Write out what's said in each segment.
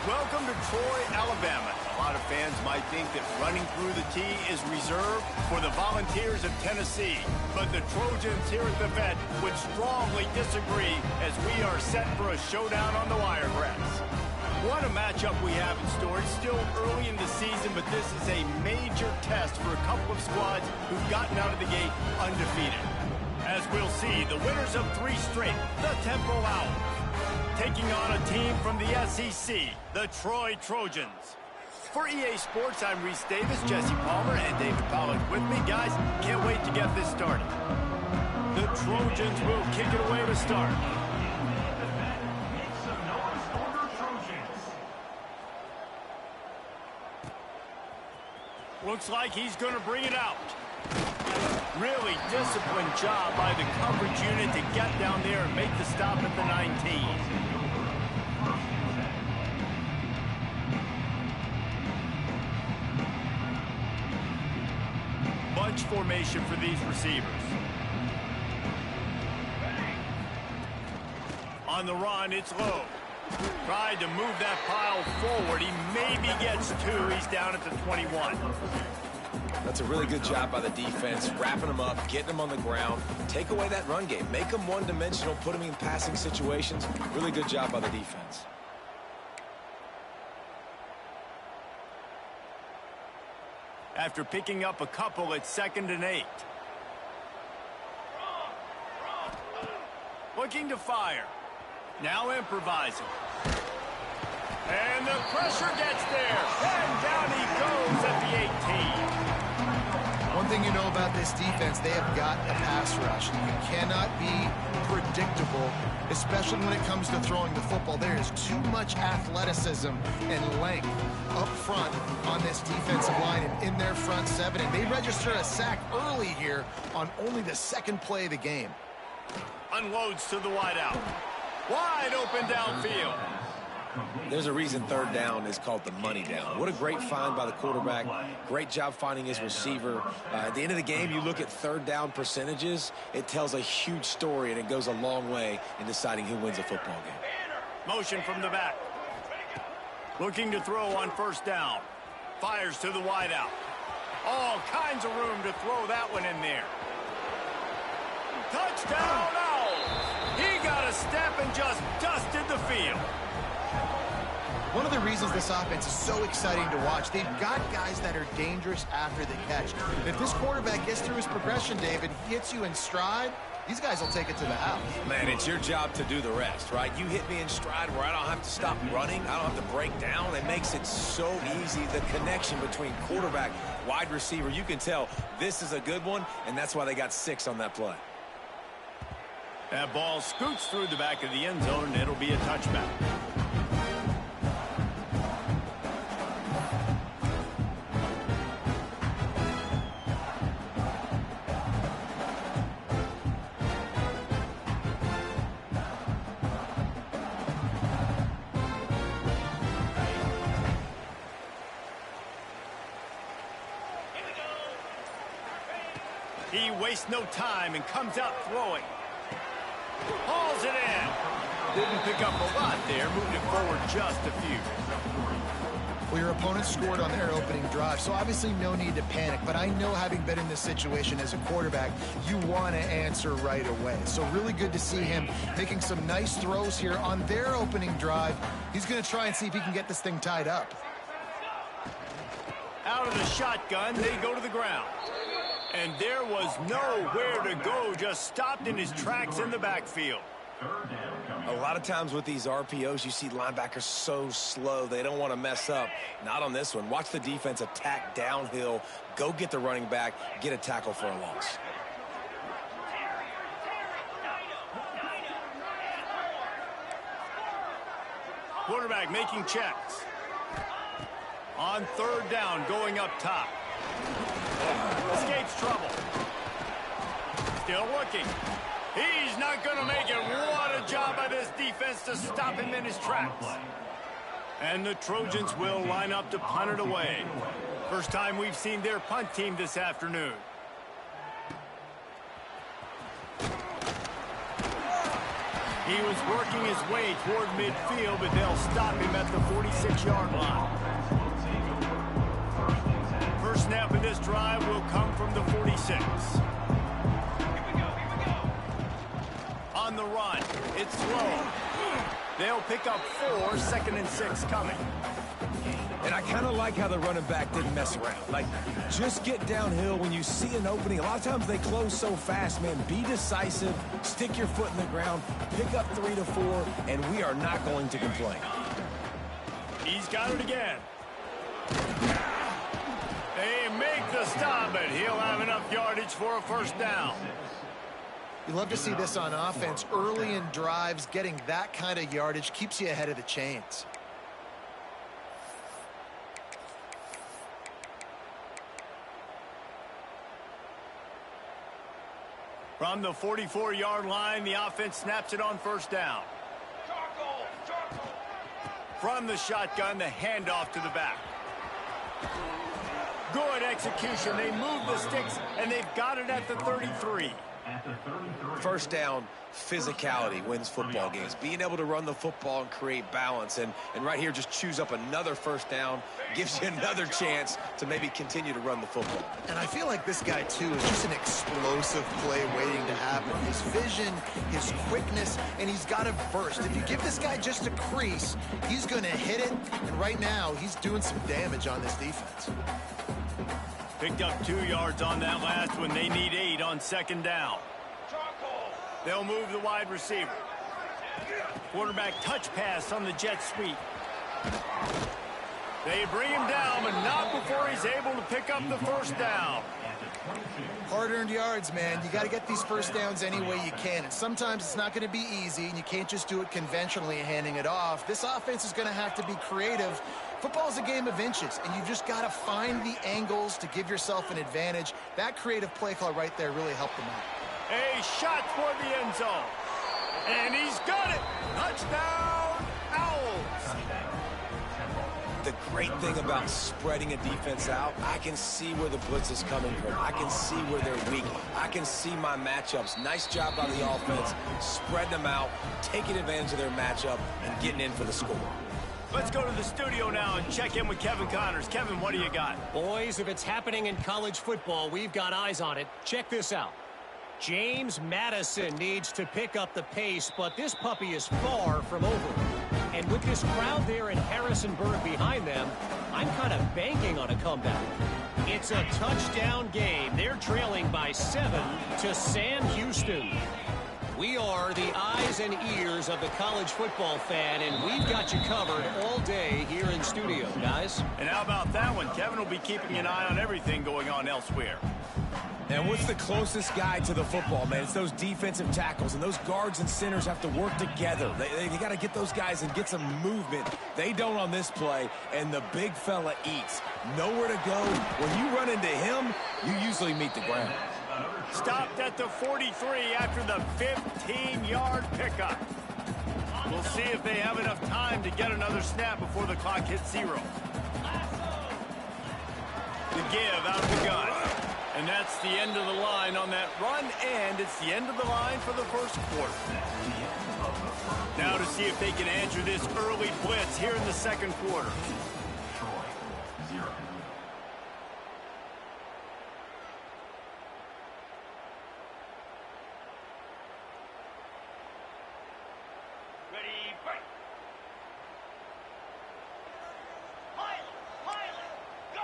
Welcome to Troy, Alabama. A lot of fans might think that running through the tee is reserved for the Volunteers of Tennessee. But the Trojans here at the Vet would strongly disagree as we are set for a showdown on the Wiregrass. What a matchup we have in store. It's still early in the season, but this is a major test for a couple of squads who've gotten out of the gate undefeated. As we'll see, the winners of 3 straight, the Temple Owls, taking on a team from the SEC, the Troy Trojans. For EA Sports, I'm Reese Davis, Jesse Palmer, and David Pollack with me. Guys, can't wait to get this started. The Trojans will kick it away to start. Looks like he's going to bring it out. Really disciplined job by the coverage unit to get down there and make the stop at the 19. Bunch formation for these receivers. On the run, it's low. Tried to move that pile forward. He maybe gets 2. He's down at the 21. That's a really good job by the defense, wrapping them up, getting them on the ground. Take away that run game. Make them one-dimensional, put them in passing situations. Really good job by the defense. After picking up a couple, it's 2nd and 8. Looking to fire. Now improvising. And the pressure gets there. And down he goes at the 18. One thing you know about this defense, they have got a pass rush. You cannot be predictable, especially when it comes to throwing the football. There is too much athleticism and length up front on this defensive line and in their front 7. And they register a sack early here on only the 2nd play of the game. Unloads to the wideout. Wide open downfield. There's a reason 3rd down is called the money down. What a great find by the quarterback. Great job finding his receiver. At the end of the game, you look at 3rd down percentages. It tells a huge story, and it goes a long way in deciding who wins a football game. Motion from the back. Looking to throw on 1st down. Fires to the wideout. All kinds of room to throw that one in there. Touchdown Owls! He got a step and just dusted the field. One of the reasons this offense is so exciting to watch, they've got guys that are dangerous after the catch. If this quarterback gets through his progression, David, gets you in stride, these guys will take it to the house. Man, it's your job to do the rest, right? You hit me in stride where I don't have to stop running. I don't have to break down. It makes it so easy. The connection between quarterback, wide receiver, you can tell this is a good one, and that's why they got 6 on that play. That ball scoots through the back of the end zone, and it'll be a touchback. He wastes no time and comes out throwing. Hauls it in. Didn't pick up a lot there, moved it forward just a few. Well, your opponent scored on their opening drive, so obviously no need to panic. But I know, having been in this situation as a quarterback, you want to answer right away. So really good to see him making some nice throws here on their opening drive. He's going to try and see if he can get this thing tied up. Out of the shotgun, they go to the ground. And there was nowhere to go, just stopped in his tracks in the backfield. A lot of times with these RPOs, you see linebackers so slow, they don't want to mess up. Not on this one. Watch the defense attack downhill, go get the running back, get a tackle for a loss. Quarterback making checks. On 3rd down, going up top. Escapes trouble. Still looking. He's not going to make it. What a job by this defense to stop him in his tracks. And the Trojans will line up to punt it away. First time we've seen their punt team this afternoon. He was working his way toward midfield, but they'll stop him at the 46-yard line. First snap of this drive will come from the 46. On the run, it's slow. They'll pick up 4, 2nd and 6 coming. And I kind of like how the running back didn't mess around. Like, just get downhill when you see an opening. A lot of times they close so fast, man. Be decisive, stick your foot in the ground, pick up 3 to 4, and we are not going to complain. He's got it again. They make the stop, but he'll have enough yardage for a first down. You love to see this on offense. Early in drives, getting that kind of yardage keeps you ahead of the chains. From the 44-yard line, the offense snaps it on first down. From the shotgun, the handoff to the back. Good execution. They move the sticks, and they've got it at the 33. First down, physicality wins football games. Being able to run the football and create balance. And right here, just choose up another first down. Gives you another chance to maybe continue to run the football. And I feel like this guy, too, is just an explosive play waiting to happen. His vision, his quickness, and he's got a burst. If you give this guy just a crease, he's going to hit it. And right now, he's doing some damage on this defense. Picked up 2 yards on that last one. They need 8 on second down. They'll move the wide receiver. Quarterback touch pass on the jet sweep. They bring him down, but not before he's able to pick up the first down. Hard-earned yards, man. You got to get these first downs any way you can. And sometimes it's not going to be easy, and you can't just do it conventionally handing it off. This offense is going to have to be creative. Football's a game of inches, and you've just got to find the angles to give yourself an advantage. That creative play call right there really helped them out. A shot toward the end zone. And he's got it. Touchdown, Owls. The great thing about spreading a defense out, I can see where the blitz is coming from. I can see where they're weak. I can see my matchups. Nice job by the offense, spreading them out, taking advantage of their matchup, and getting in for the score. Let's go to the studio now and check in with Kevin Connors. Kevin, what do you got? Boys, if it's happening in college football, we've got eyes on it. Check this out. James Madison needs to pick up the pace, but this puppy is far from over. And with this crowd there in Harrisonburg behind them, I'm kind of banking on a comeback. It's a touchdown game. They're trailing by 7 to Sam Houston. We are the eyes and ears of the college football fan, and we've got you covered all day here in studio, guys. And how about that one? Kevin will be keeping an eye on everything going on elsewhere. And what's the closest guy to the football, man? It's those defensive tackles, and those guards and centers have to work together. They got to get those guys and get some movement. They don't on this play, and the big fella eats. Nowhere to go. When you run into him, you usually meet the ground. Stopped at the 43 after the 15-yard pickup. We'll see if they have enough time to get another snap before the clock hits 0. The give out of the gun. And that's the end of the line on that run, and it's the end of the line for the first quarter. Now to see if they can answer this early blitz here in the second quarter.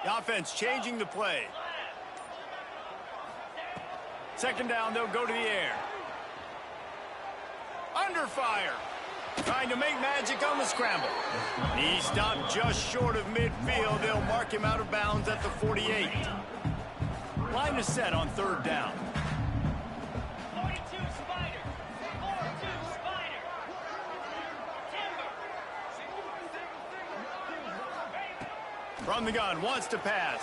The offense changing the play. Second down, they'll go to the air. Under fire. Trying to make magic on the scramble. He stopped just short of midfield. They'll mark him out of bounds at the 48. Line is set on third down. 42 Spider. 42 Spider. Timber. From the gun, wants to pass.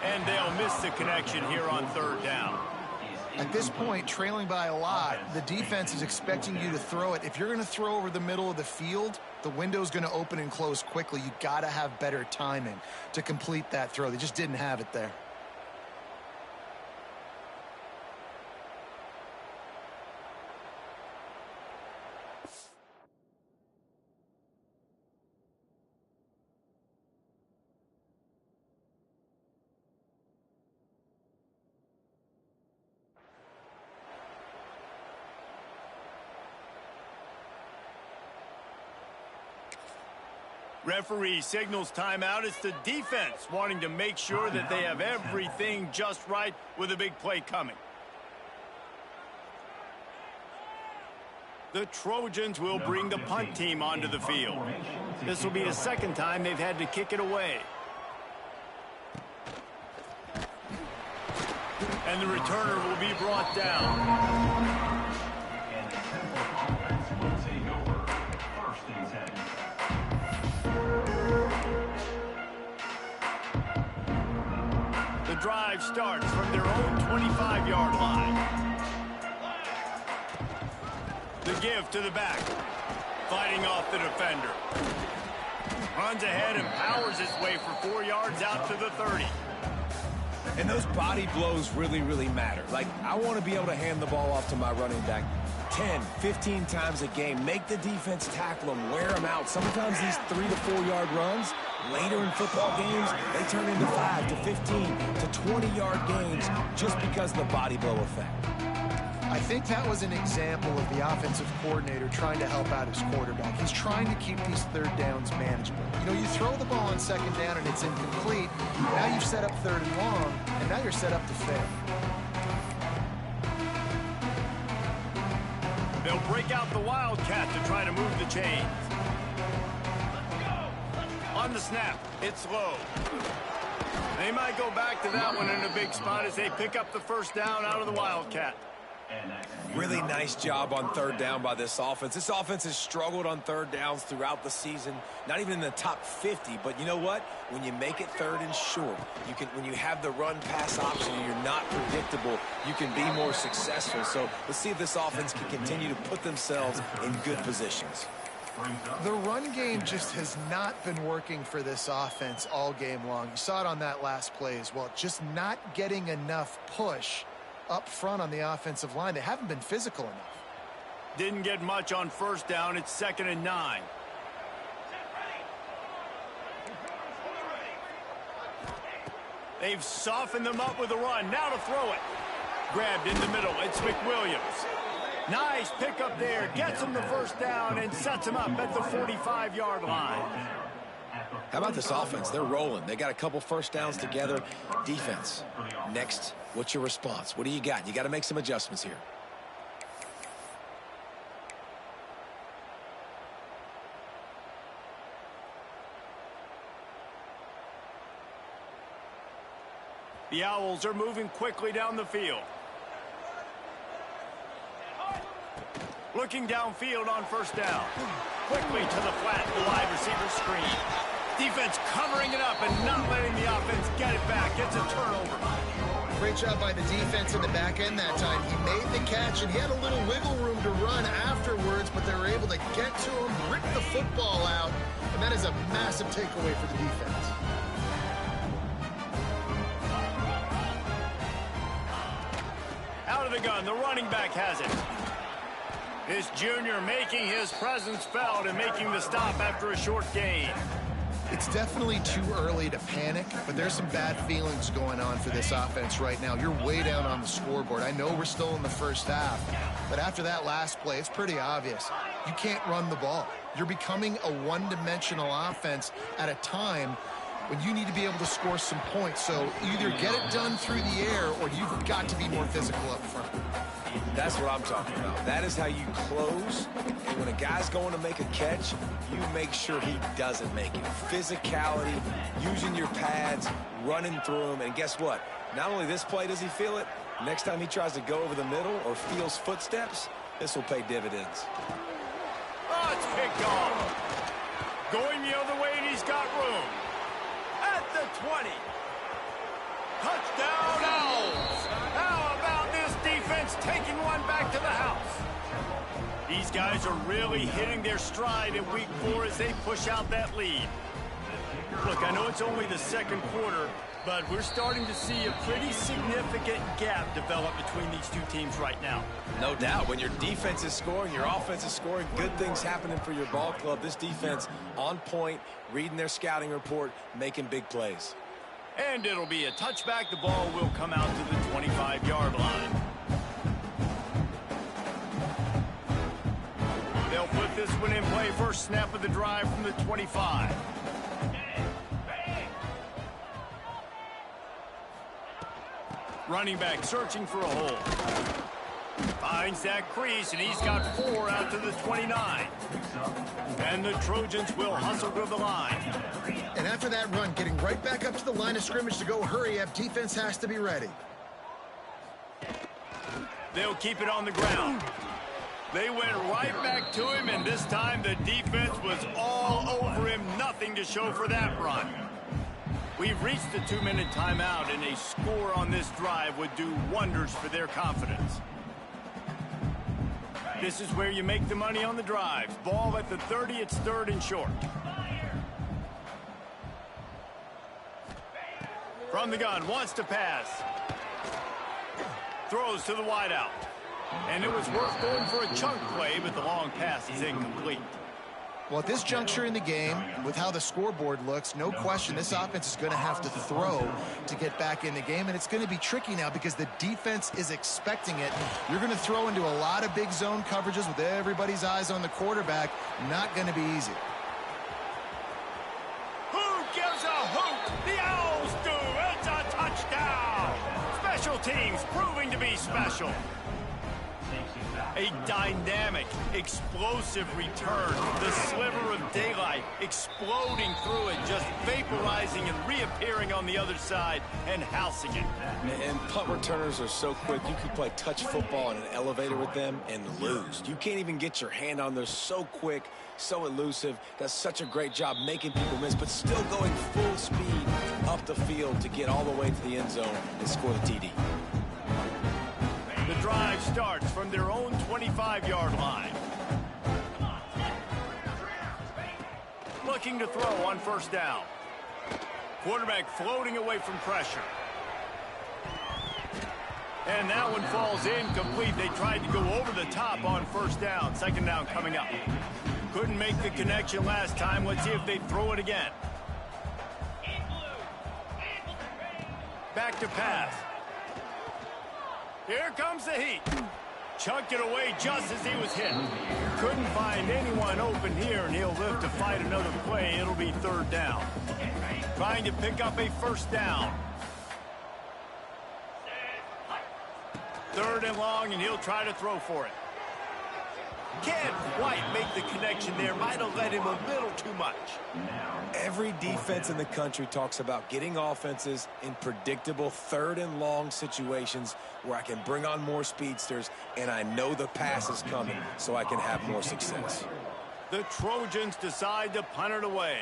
And they'll miss the connection here on third down. At this point, trailing by a lot, the defense is expecting you to throw it. If you're going to throw over the middle of the field, the window's going to open and close quickly. You got to have better timing to complete that throw. They just didn't have it there. Referee signals timeout. It's the defense wanting to make sure that they have everything just right with a big play coming. The Trojans will bring the punt team onto the field. This will be the second time they've had to kick it away. And the returner will be brought down. The drive starts from their own 25-yard line. The give to the back. Fighting off the defender. Runs ahead and powers his way for 4 yards out to the 30. And those body blows really, really matter. Like, I want to be able to hand the ball off to my running back 10, 15 times a game. Make the defense tackle them, wear them out. Sometimes these 3 to 4 yard runs, later in football games, they turn into 5 to 15 to 20-yard gains just because of the body blow effect. I think that was an example of the offensive coordinator trying to help out his quarterback. He's trying to keep these third downs manageable. You know, you throw the ball on second down and it's incomplete. Now you've set up third and long, and now you're set up to fail. They'll break out the Wildcat to try to move the chains. On the snap, it's low. They might go back to that one in a big spot as they pick up the first down out of the Wildcat. Really nice job on third down by this offense. This offense has struggled on third downs throughout the season. Not even in the top 50, but you know what? When you make it third and short, when you have the run-pass option and you're not predictable, you can be more successful. So let's see if this offense can continue to put themselves in good positions. The run game just has not been working for this offense all game long. You saw it on that last play as well. Just not getting enough push up front on the offensive line. They haven't been physical enough. Didn't get much on first down. It's 2nd and 9. They've softened them up with a run. Now to throw it. Grabbed in the middle. It's McWilliams. Nice pickup there. Gets him the first down and sets him up at the 45-yard line. How about this offense? They're rolling. They got a couple first downs together. Defense. Next, what's your response? What do you got? You got to make some adjustments here. The Owls are moving quickly down the field. Looking downfield on first down. Quickly to the flat, the wide receiver screen. Defense covering it up and not letting the offense get it back. It's a turnover. Great job by the defense in the back end that time. He made the catch, and he had a little wiggle room to run afterwards, but they were able to get to him, rip the football out, and that is a massive takeaway for the defense. Out of the gun, the running back has it. This junior making his presence felt and making the stop after a short gain. It's definitely too early to panic, but there's some bad feelings going on for this offense right now. You're way down on the scoreboard. I know we're still in the first half, but after that last play, it's pretty obvious. You can't run the ball. You're becoming a one-dimensional offense at a time when you need to be able to score some points. So either get it done through the air or you've got to be more physical up front. That's what I'm talking about. That is how you close. And when a guy's going to make a catch, you make sure he doesn't make it. Physicality, using your pads, running through them. And guess what? Not only this play does he feel it, next time he tries to go over the middle or feels footsteps, this will pay dividends. Oh, it's picked off. Going the other way, and he's got room. At the 20. Touchdown, Owls. How about this defense taking one back to the house? These guys are really hitting their stride in week 4 as they push out that lead. Look, I know it's only the second quarter, but we're starting to see a pretty significant gap develop between these two teams right now. No doubt. When your defense is scoring, your offense is scoring, good things happening for your ball club. This defense on point, reading their scouting report, making big plays. And it'll be a touchback. The ball will come out to the 25-yard line. They'll put this one in play. First snap of the drive from the 25. Running back searching for a hole. Finds that crease, and he's got 4 out to the 29. And the Trojans will hustle to the line. And after that run, getting right back up to the line of scrimmage to go hurry up, defense has to be ready. They'll keep it on the ground. They went right back to him, and this time the defense was all over him. Nothing to show for that run. We've reached the 2-minute timeout, and a score on this drive would do wonders for their confidence. This is where you make the money on the drives. Ball at the 30, it's 3rd and short. From the gun, wants to pass. Throws to the wideout. And it was worth going for a chunk play, but the long pass is incomplete. Well, at this juncture in the game, with how the scoreboard looks, no question this offense is going to have to throw to get back in the game, and it's going to be tricky now because the defense is expecting it. You're going to throw into a lot of big zone coverages with everybody's eyes on the quarterback. Not going to be easy. Who gives a hoot? The Owls do. It's a touchdown. Special teams proving to be special. A dynamic, explosive return. The sliver of daylight exploding through it, just vaporizing and reappearing on the other side and housing it. And punt returners are so quick. You can play touch football in an elevator with them and lose. You can't even get your hand on them. So quick, so elusive. Does such a great job making people miss, but still going full speed up the field to get all the way to the end zone and score the TD. The drive starts from their own 25-yard line. Looking to throw on first down. Quarterback floating away from pressure. And that one falls incomplete. They tried to go over the top on first down. Second down coming up. Couldn't make the connection last time. Let's see if they throw it again. Back to pass. Here comes the heat. Chucked it away just as he was hit. Couldn't find anyone open here, and he'll live to fight another play. It'll be 3rd down. Trying to pick up a first down. 3rd and long, and he'll try to throw for it. Can't quite make the connection there. Might have led him a little too much. Every defense in the country talks about getting offenses in predictable 3rd and long situations where I can bring on more speedsters and I know the pass is coming so I can have more success. The Trojans decide to punt it away.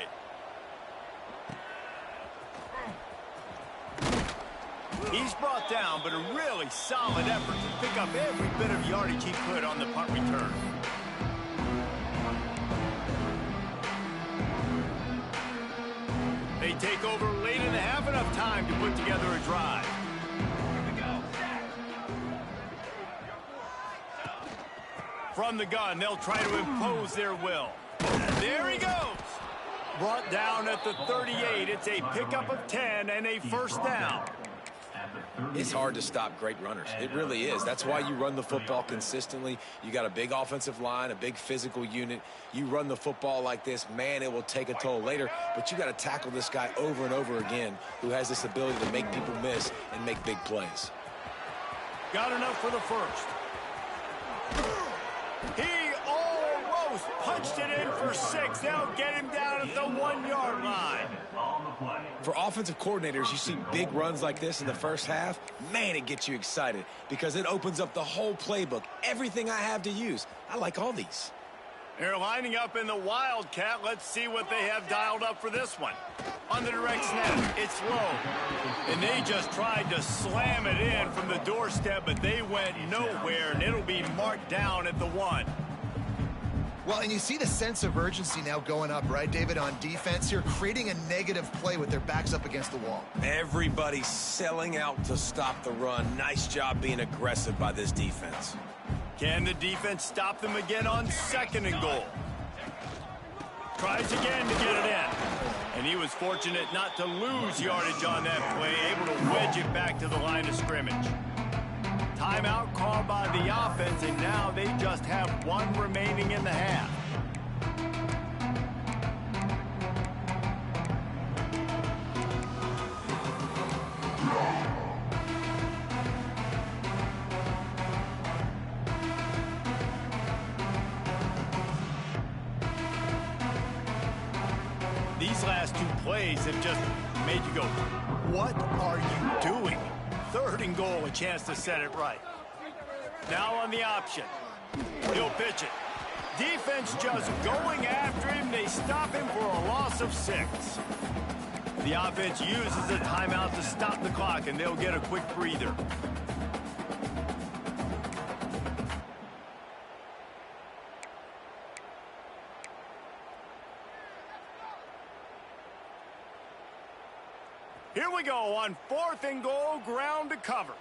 He's brought down, but a really solid effort to pick up every bit of yardage he could on the punt return. They take over late in the half, enough time to put together a drive. From the gun, they'll try to impose their will. There he goes. Brought down at the 38. It's a pickup of 10 and a first down. It's hard to stop great runners. It really is. That's why you run the football consistently. You got a big offensive line, a big physical unit. You run the football like this, man, it will take a toll later. But you got to tackle this guy over and over again who has this ability to make people miss and make big plays. Got enough for the first. He almost punched it in for 6. They'll get him down at the 1-yard line. For offensive coordinators, you see big runs like this in the first half, man, it gets you excited because it opens up the whole playbook, everything I have to use. I like all these. They're lining up in the Wildcat. Let's see what they have dialed up for this one. On the direct snap, it's low. And they just tried to slam it in from the doorstep, but they went nowhere, and it'll be marked down at the 1. Well, and you see the sense of urgency now going up, right, David, on defense here, creating a negative play with their backs up against the wall. Everybody's selling out to stop the run. Nice job being aggressive by this defense. Can the defense stop them again on 2nd and goal? Tries again to get it in. And he was fortunate not to lose yardage on that play, able to wedge it back to the line of scrimmage. Timeout called by the offense, and now they just have 1 remaining in the half. These last two plays have just made you go, what are you doing? 3rd and goal, a chance to set it right. Now on the option. He'll pitch it. Defense just going after him. They stop him for a loss of 6. The offense uses a timeout to stop the clock, and they'll get a quick breather. Here we go on 4th and goal, ground to cover.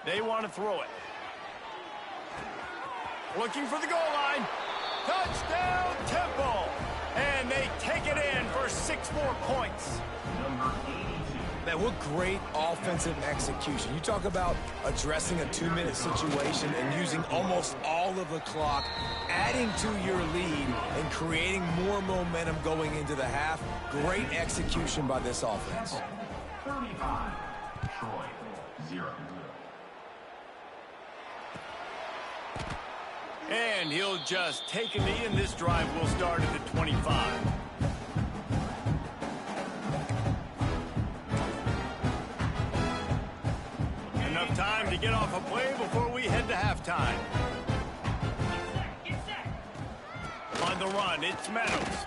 They want to throw it. Looking for the goal line. Touchdown, Temple. And they take it in for 6 more points. Man, what great offensive execution. You talk about addressing a 2-minute situation and using almost all of the clock, adding to your lead and creating more momentum going into the half. Great execution by this offense. 35, Troy, 0. And he'll just take a knee, and this drive will start at the 25. Enough time to get off a play before we head to halftime. Get set. On the run, it's Meadows.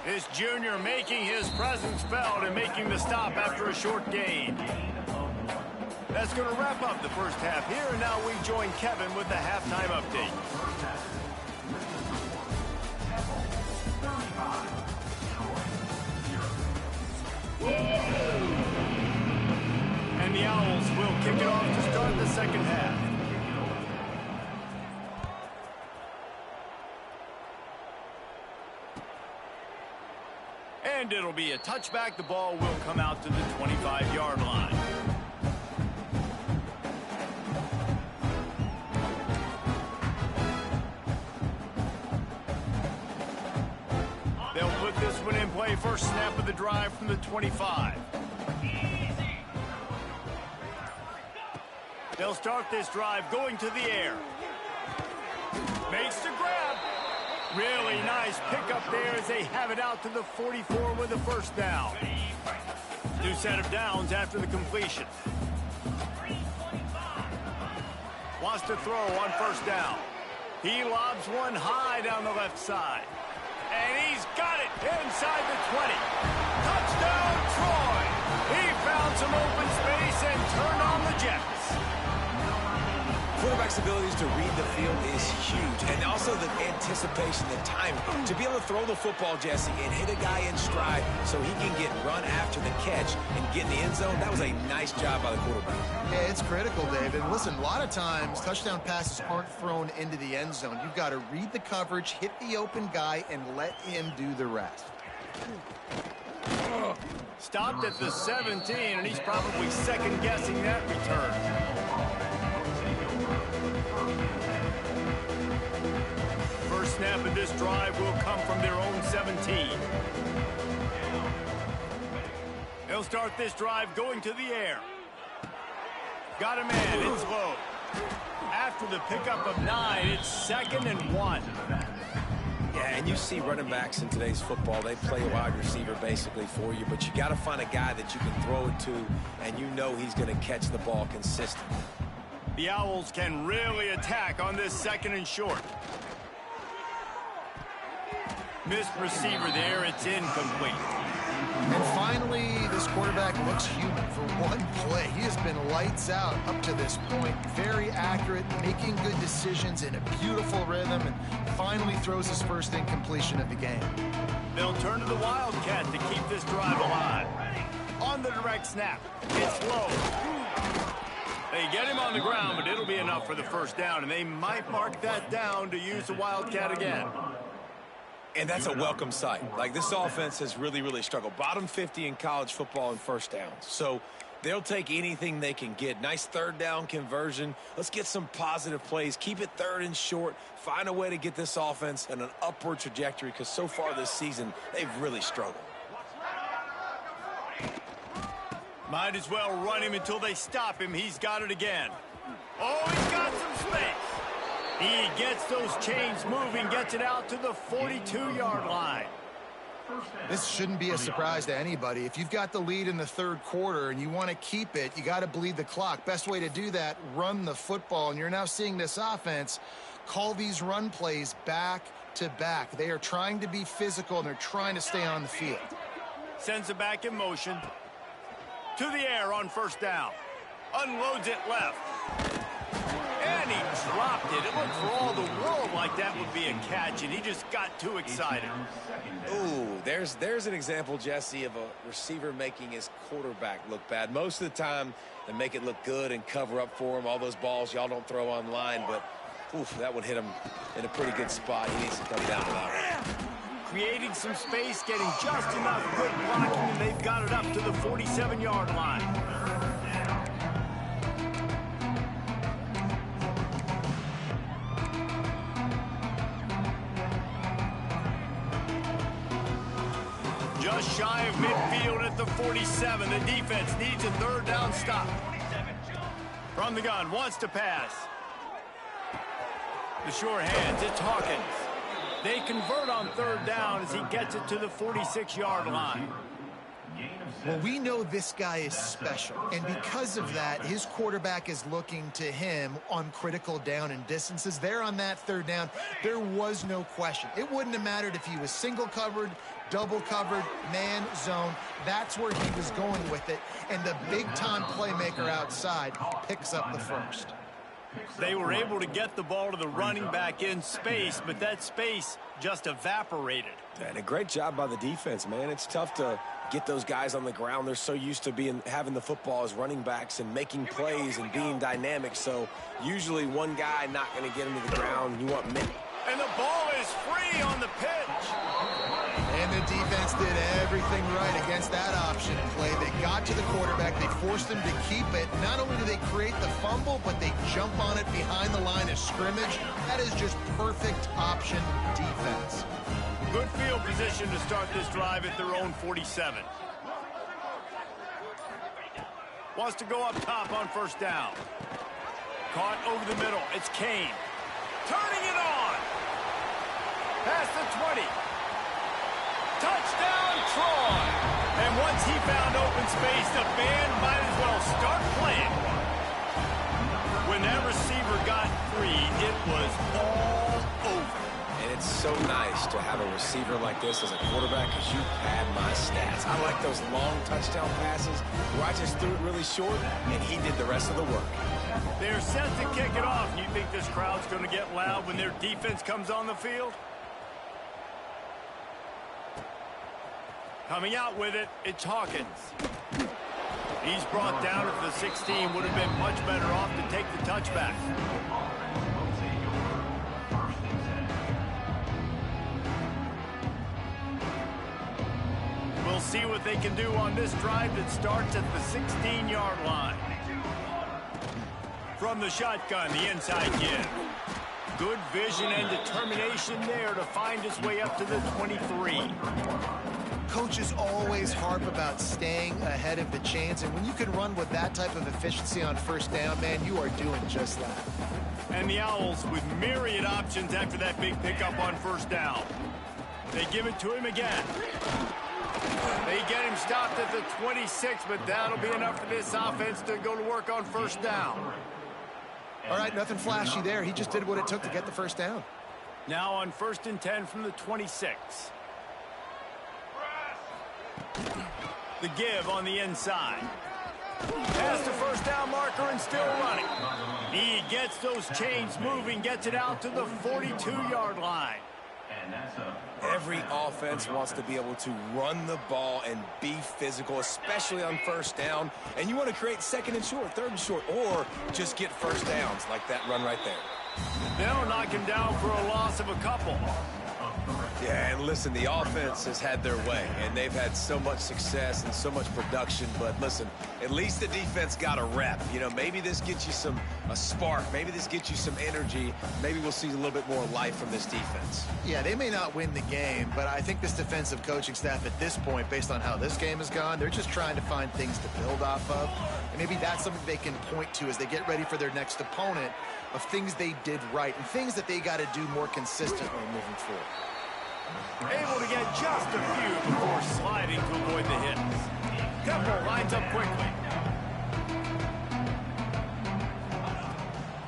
This junior making his presence felt and making the stop after a short gain. That's going to wrap up the first half here, and now we join Kevin with the halftime update. And the Owls will kick it off to start the second half. And it'll be a touchback. The ball will come out to the 25-yard line. They'll put this one in play. First snap of the drive from the 25. They'll start this drive going to the air. Makes the grab. Really nice pickup there as they have it out to the 44 with a first down. New set of downs after the completion. Wants to throw on first down. He lobs one high down the left side. And he's got it inside the 20. Touchdown, Troy. He found some open space and turned on the Jets. Quarterback's abilities to read the field is huge, and also the anticipation, the timing. To be able to throw the football, Jesse, and hit a guy in stride so he can get run after the catch and get in the end zone, that was a nice job by the quarterback. Yeah, it's critical, David. Listen, a lot of times touchdown passes aren't thrown into the end zone. You've got to read the coverage, hit the open guy, and let him do the rest. Stopped at the 17, and he's probably second-guessing that return. First snap of this drive will come from their own 17. They'll start this drive going to the air. Got a man, it's low. After the pickup of 9, it's 2nd and 1. Yeah, and you see running backs in today's football, they play a wide receiver basically for you, but you got to find a guy that you can throw it to, and you know he's going to catch the ball consistently. The Owls can really attack on this 2nd and short. Missed receiver there, it's incomplete. And finally, this quarterback looks human for one play. He has been lights out up to this point. Very accurate, making good decisions in a beautiful rhythm, and finally throws his first incompletion of the game. They'll turn to the Wildcat to keep this drive alive. On the direct snap, it's low. They get him on the ground, but it'll be enough for the first down, and they might mark that down to use the Wildcat again. And that's a welcome sight. Like, this offense has really, really struggled. Bottom 50 in college football in first downs. So they'll take anything they can get. Nice third down conversion. Let's get some positive plays. Keep it 3rd and short. Find a way to get this offense in an upward trajectory, because so far this season, they've really struggled. Might as well run him until they stop him. He's got it again. Oh, he's got some space. He gets those chains moving, gets it out to the 42-yard line. This shouldn't be a surprise to anybody. If you've got the lead in the third quarter and you want to keep it, you got to bleed the clock. Best way to do that, run the football. And you're now seeing this offense call these run plays back to back. They are trying to be physical, and they're trying to stay on the field. Sends it back in motion. To the air on first down. Unloads it left. And he dropped it. It looked for all the world like that would be a catch, and he just got too excited. Ooh, there's an example, Jesse, of a receiver making his quarterback look bad. Most of the time, they make it look good and cover up for him. All those balls y'all don't throw online, but oof, that one hit him in a pretty good spot. He needs to come down to that one. Creating some space, getting just enough good blocking, and they've got it up to the 47-yard line. Just shy of midfield at the 47. The defense needs a third down stop. From the gun, wants to pass. The sure hands, it's Hawkins. They convert on third down as he gets it to the 46-yard line. Well, we know this guy is special, and because of that, his quarterback is looking to him on critical down and distances. There on that third down, there was no question. It wouldn't have mattered if he was single covered, double covered, man, zone. That's where he was going with it, and the big-time playmaker outside picks up the first. They were able to get the ball to the running back in space, but that space just evaporated. And a great job by the defense, man. It's tough to get those guys on the ground. They're so used to having the football as running backs and making plays and being dynamic. So usually one guy not going to get him to the ground. You want many. And the ball is free on the pitch. And the defense did everything right against that option play. They got to the quarterback. They forced him to keep it. Not only do they create the fumble, but they jump on it behind the line of scrimmage. That is just perfect option defense. Good field position to start this drive at their own 47. Wants to go up top on first down. Caught over the middle. It's Kane. Turning it on. Past the 20. Touchdown, Troy. And once he found open space, the band might as well start playing. When that receiver got free, it was all over. And it's so nice to have a receiver like this as a quarterback because you pad my stats. I like those long touchdown passes where I just threw it really short, and he did the rest of the work. They're set to kick it off. You think this crowd's going to get loud when their defense comes on the field? Coming out with it, it's Hawkins. He's brought down at the 16. Would have been much better off to take the touchback. We'll see what they can do on this drive that starts at the 16-yard line. From the shotgun, the inside give. Good vision and determination there to find his way up to the 23. Coaches always harp about staying ahead of the chains, and when you can run with that type of efficiency on first down, man, you are doing just that. And the Owls with myriad options after that big pickup on first down. They give it to him again. They get him stopped at the 26, but that'll be enough for this offense to go to work on first down. All right, nothing flashy there. He just did what it took to get the first down. Now on 1st and 10 from the 26. The give on the inside. Past the first down marker and still running. He gets those chains moving, gets it out to the 42-yard line. Every offense wants to be able to run the ball and be physical, especially on first down. And you want to create second and short, third and short, or just get first downs like that run right there. They'll knock him down for a loss of a couple. Yeah, and listen, the offense has had their way, and they've had so much success and so much production. But listen, at least the defense got a rep. You know, maybe this gets you a spark. Maybe this gets you some energy. Maybe we'll see a little bit more life from this defense. Yeah, they may not win the game, but I think this defensive coaching staff at this point, based on how this game has gone, they're just trying to find things to build off of. And maybe that's something they can point to as they get ready for their next opponent, of things they did right and things that they got to do more consistently moving forward. Able to get just a few before sliding to avoid the hits. Temple lines up quickly.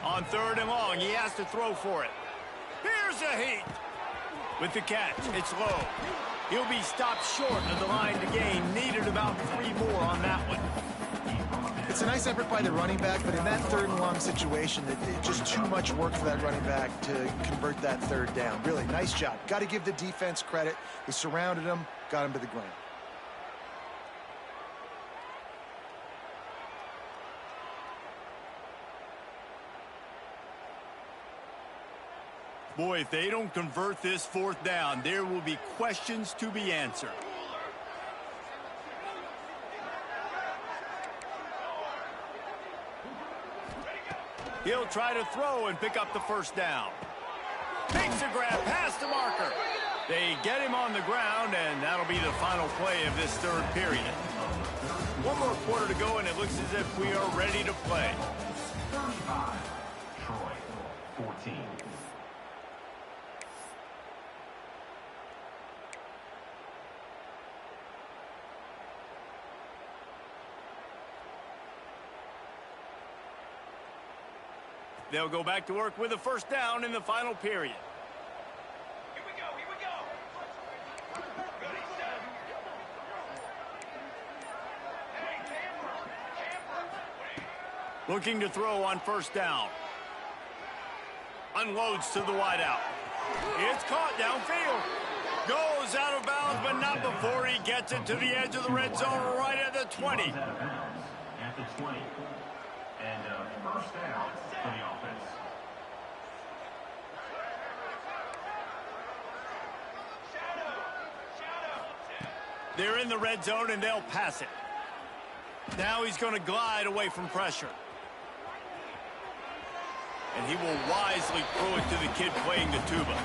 On 3rd and long, he has to throw for it. Here's a heat. With the catch, it's low. He'll be stopped short of the line to gain. Needed about 3 more on that one. It's a nice effort by the running back, but in that 3rd and long situation, it's just too much work for that running back to convert that 3rd down. Really, nice job. Got to give the defense credit. They surrounded him, got him to the ground. Boy, if they don't convert this 4th down, there will be questions to be answered. He'll try to throw and pick up the 1st down. Makes a grab past the marker. They get him on the ground, and that'll be the final play of this 3rd period. 1 more quarter to go, and it looks as if we are ready to play. 35. Troy, 14. They'll go back to work with a 1st down in the final period. Here we go, here we go. Ready, set. Hey, camper. Looking to throw on 1st down. Unloads to the wideout. It's caught downfield. Goes out of bounds, but not before he gets it to the edge of the red zone right at the 20. Out of bounds at the 20. And 1st down for the offense. They're in the red zone, and they'll pass it. Now he's going to glide away from pressure. And he will wisely throw it to the kid playing the tuba.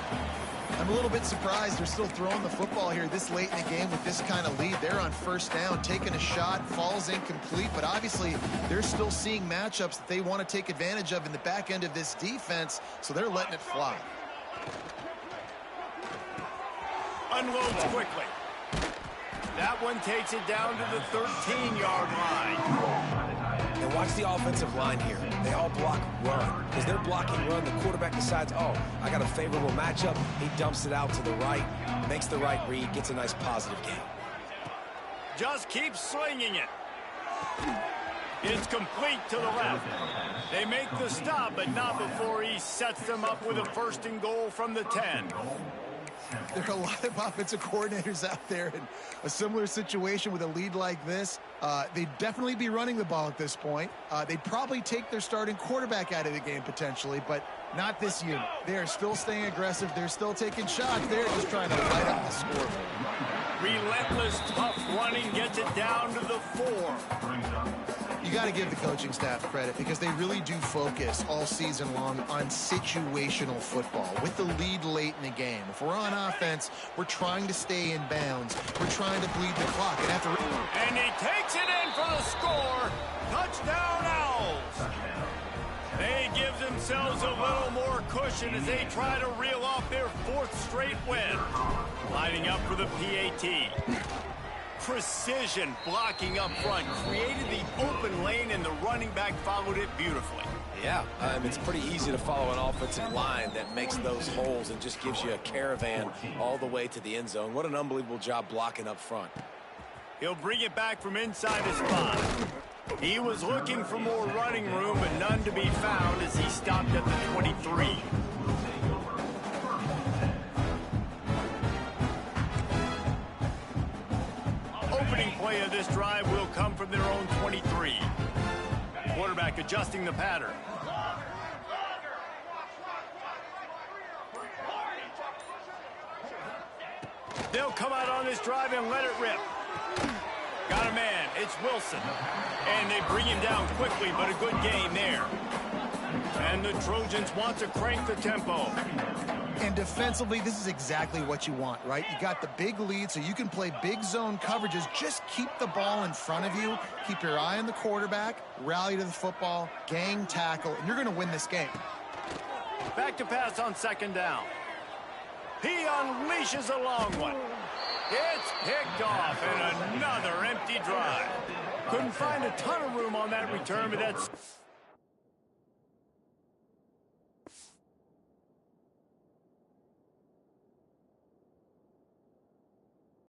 I'm a little bit surprised they're still throwing the football here this late in the game with this kind of lead. They're on 1st down, taking a shot, falls incomplete, but obviously they're still seeing matchups that they want to take advantage of in the back end of this defense, so they're letting it fly. Unloads quickly. That one takes it down to the 13-yard line. And watch the offensive line here. They all block run. As they're blocking run, the quarterback decides, oh, I got a favorable matchup. He dumps it out to the right, makes the right read, gets a nice positive gain. Just keeps slinging it. It's complete to the left. They make the stop, but not before he sets them up with a 1st and goal from the 10. There are a lot of offensive coordinators out there in a similar situation with a lead like this. They'd definitely be running the ball at this point. They'd probably take their starting quarterback out of the game potentially, but not this unit. They are still staying aggressive. They're still taking shots. They're just trying to light up the scoreboard. Relentless, tough running gets it down to the 4. You got to give the coaching staff credit because they really do focus all season long on situational football with the lead late in the game. If we're on offense, we're trying to stay in bounds. We're trying to bleed the clock. And he takes it in for the score. Touchdown, Owls. They give themselves a little more cushion as they try to reel off their 4th straight win. Lining up for the PAT. Precision blocking up front created the open lane, and the running back followed it beautifully. Yeah, it's pretty easy to follow an offensive line that makes those holes and just gives you a caravan all the way to the end zone. What an unbelievable job blocking up front. He'll bring it back from inside his spot. He was looking for more running room, but none to be found as he stopped at the 23. Opening play of this drive will come from their own 23. Quarterback adjusting the pattern. They'll come out on this drive and let it rip. Got a man. It's Wilson. And they bring him down quickly, but a good game there. And the Trojans want to crank the tempo. And defensively, this is exactly what you want, right? You got the big lead, so you can play big zone coverages. Just keep the ball in front of you. Keep your eye on the quarterback. Rally to the football. Gang tackle. And you're going to win this game. Back to pass on second down. He unleashes a long one. It's picked off, and another empty drive. Couldn't find a ton of room on that return, but that's